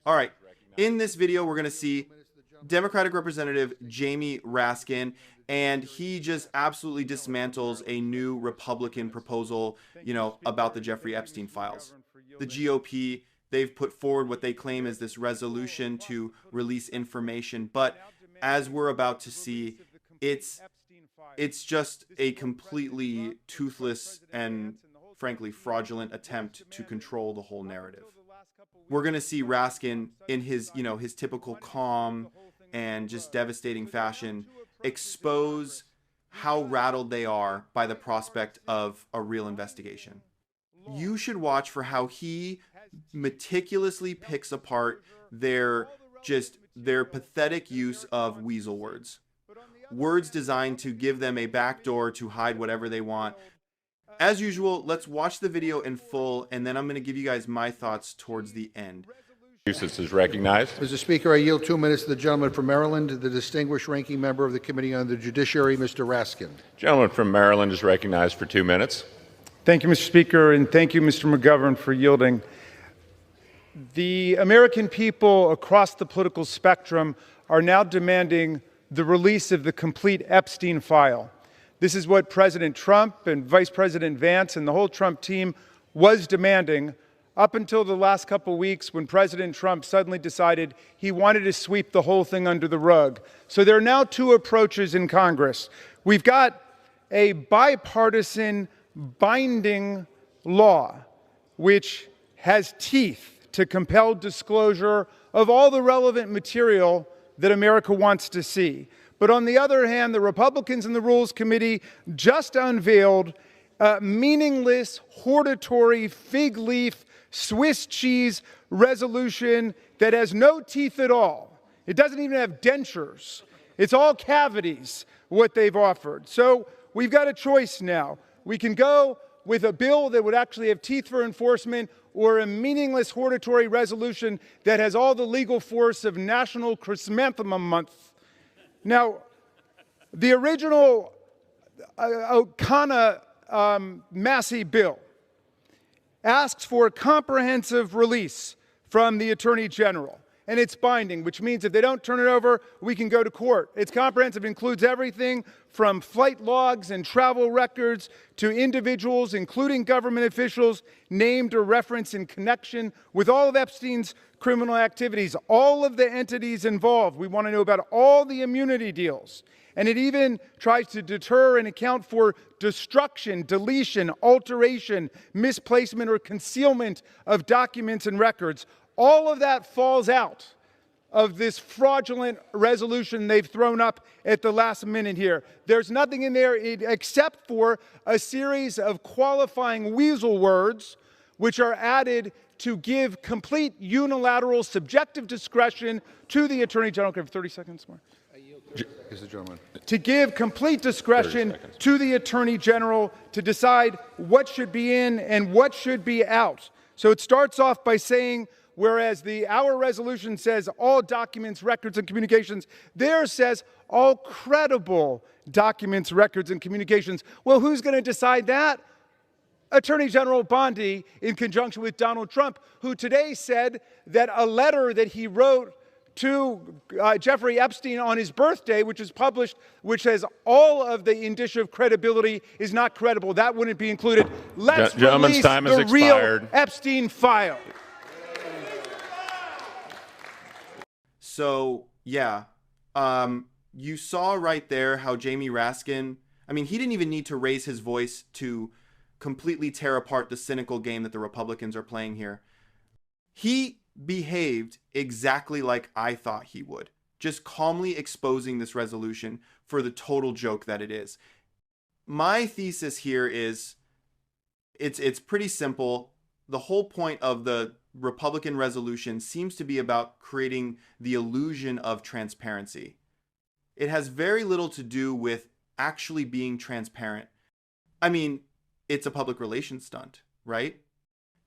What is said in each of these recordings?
All right. In this video, we're going to see Democratic Representative Jamie Raskin, and he just absolutely dismantles a new Republican proposal, about the Jeffrey Epstein files. The GOP, they've put forward what they claim is this resolution to release information, but as we're about to see, it's just a completely toothless and frankly fraudulent attempt to control the whole narrative. We're going to see Raskin in his typical calm and just devastating fashion expose how rattled they are by the prospect of a real investigation. You should watch for how he meticulously picks apart their pathetic use of weasel words designed to give them a backdoor to hide whatever they want. As usual, let's watch the video in full, and then I'm going to give you guys my thoughts towards the end. Massachusetts is recognized. Mr. Speaker, I yield 2 minutes to the gentleman from Maryland, the distinguished ranking member of the Committee on the Judiciary, Mr. Raskin. Gentleman from Maryland is recognized for 2 minutes. Thank you, Mr. Speaker, and thank you, Mr. McGovern, for yielding. The American people across the political spectrum are now demanding the release of the complete Epstein file. This is what President Trump and Vice President Vance and the whole Trump team was demanding up until the last couple of weeks when President Trump suddenly decided he wanted to sweep the whole thing under the rug. So there are now two approaches in Congress. We've got a bipartisan binding law which has teeth to compel disclosure of all the relevant material that America wants to see. But on the other hand, the Republicans in the Rules Committee just unveiled a meaningless, hortatory, fig leaf, Swiss cheese resolution that has no teeth at all. It doesn't even have dentures. It's all cavities, what they've offered. So we've got a choice now. We can go with a bill that would actually have teeth for enforcement, or a meaningless hortatory resolution that has all the legal force of National Chrysanthemum Month. Now, the original Massey bill asks for a comprehensive release from the Attorney General, and it's binding, which means if they don't turn it over, we can go to court. It's comprehensive, includes everything from flight logs and travel records to individuals, including government officials, named or referenced in connection with all of Epstein's criminal activities, all of the entities involved. We want to know about all the immunity deals. And it even tries to deter and account for destruction, deletion, alteration, misplacement, or concealment of documents and records. All of that falls out of this fraudulent resolution they've thrown up at the last minute here. There's nothing in there except for a series of qualifying weasel words, which are added to give complete unilateral subjective discretion to the Attorney General. Can I have 30 seconds more? To give complete discretion to the Attorney General to decide what should be in and what should be out. So it starts off by saying, whereas our resolution says all documents, records, and communications, theirs says all credible documents, records, and communications. Well, who's going to decide that? Attorney General Bondi, in conjunction with Donald Trump, who today said that a letter that he wrote to Jeffrey Epstein on his birthday, which is published, which has all of the indicia of credibility, is not credible. That wouldn't be included. Let's release the real Epstein file. So, yeah, you saw right there how Jamie Raskin, he didn't even need to raise his voice to completely tear apart the cynical game that the Republicans are playing here. He behaved exactly like I thought he would, just calmly exposing this resolution for the total joke that it is. My thesis here is it's pretty simple. The whole point of the Republican resolution seems to be about creating the illusion of transparency. It has very little to do with actually being transparent. It's a public relations stunt, right?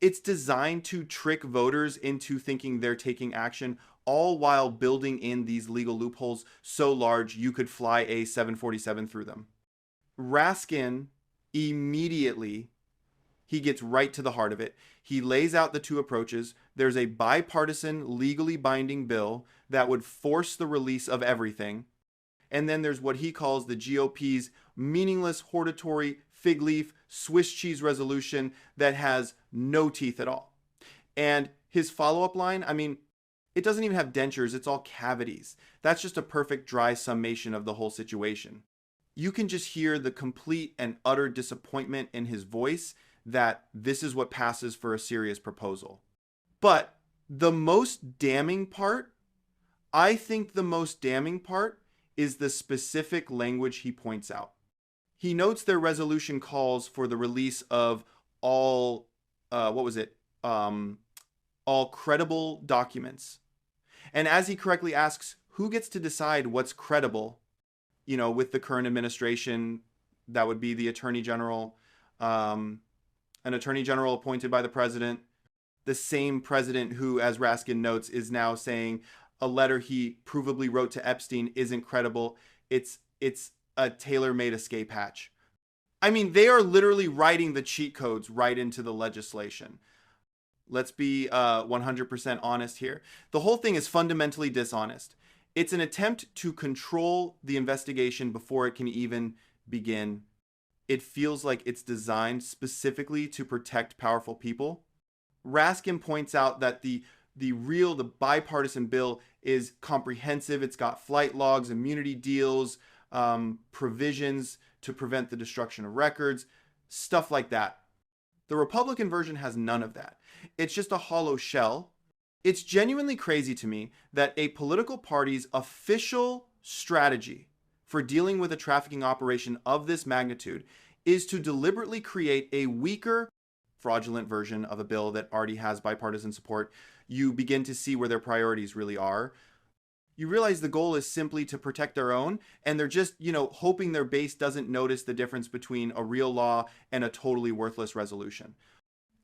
It's designed to trick voters into thinking they're taking action, all while building in these legal loopholes so large you could fly a 747 through them. Raskin immediately He gets right to the heart of it. He lays out the two approaches. There's a bipartisan, legally binding bill that would force the release of everything. And then there's what he calls the GOP's meaningless, hortatory, fig leaf, Swiss cheese resolution that has no teeth at all. And his follow-up line, I mean, it doesn't even have dentures, it's all cavities. That's just a perfect dry summation of the whole situation. You can just hear the complete and utter disappointment in his voice that this is what passes for a serious proposal. But the most damning part, I think the most damning part is the specific language he points out. He notes their resolution calls for the release of all, all credible documents. And as he correctly asks, who gets to decide what's credible? You know, with the current administration, that would be the Attorney General, an Attorney General appointed by the president, the same president who, as Raskin notes, is now saying a letter he provably wrote to Epstein isn't credible. It's a tailor-made escape hatch. I mean, they are literally writing the cheat codes right into the legislation. Let's be 100% honest here. The whole thing is fundamentally dishonest. It's an attempt to control the investigation before it can even begin. It feels like it's designed specifically to protect powerful people. Raskin points out that the bipartisan bill is comprehensive. It's got flight logs, immunity deals, provisions to prevent the destruction of records, stuff like that. The Republican version has none of that. It's just a hollow shell. It's genuinely crazy to me that a political party's official strategy for dealing with a trafficking operation of this magnitude is to deliberately create a weaker, fraudulent version of a bill that already has bipartisan support. You begin to see where their priorities really are. You realize the goal is simply to protect their own, and they're just, hoping their base doesn't notice the difference between a real law and a totally worthless resolution.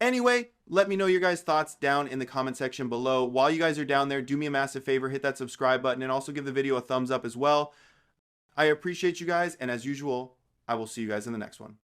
Anyway, let me know your guys' thoughts down in the comment section below. While you guys are down there, do me a massive favor, hit that subscribe button, and also give the video a thumbs up as well. I appreciate you guys, and as usual, I will see you guys in the next one.